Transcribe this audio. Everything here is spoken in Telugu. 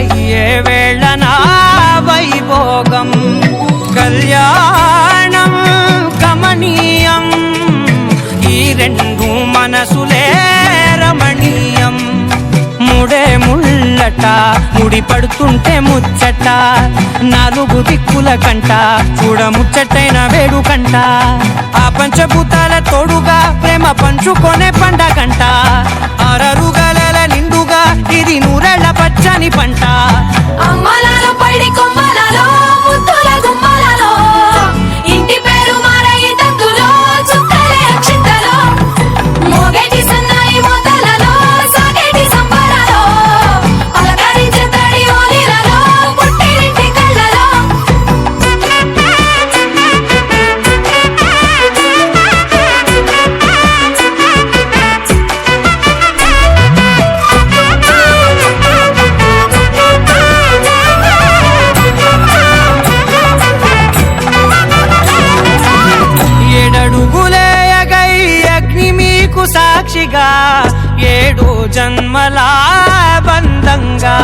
మొదలయ్యే వేళన వైభోగం కళ్యాణం కమనీయం ఈ రెండు మనసులే రమణీయం ముడే ముళ్ళట ముడి పడుతుంటే ముచ్చట నాలుగు దిక్కుల కంట చూడ ముచ్చటైన వేడుకంట ఆ పంచభూతాల తోడుగా ప్రేమ పంచుకొనే పండగంట అరరుగలల నిండుగా ఇది నూరెళ్ళ పచ్చని పంట అమ్మలాలో పడి కొమ్మలలో ముద్దుల గుమ్మలలో ఇంటి పేరు మారయి తందులో చుక్కలే అక్షింతలో మోగేటి సన్నాయి మొదలలో సాగేటి సంబరాలో పలకరించే తడి ఓలిలలో పుట్టినింటి కళ్ళలో ఏడడుగులేయగై అగ్ని మీకు సాక్షిగా 7 జన్మల బంధంగా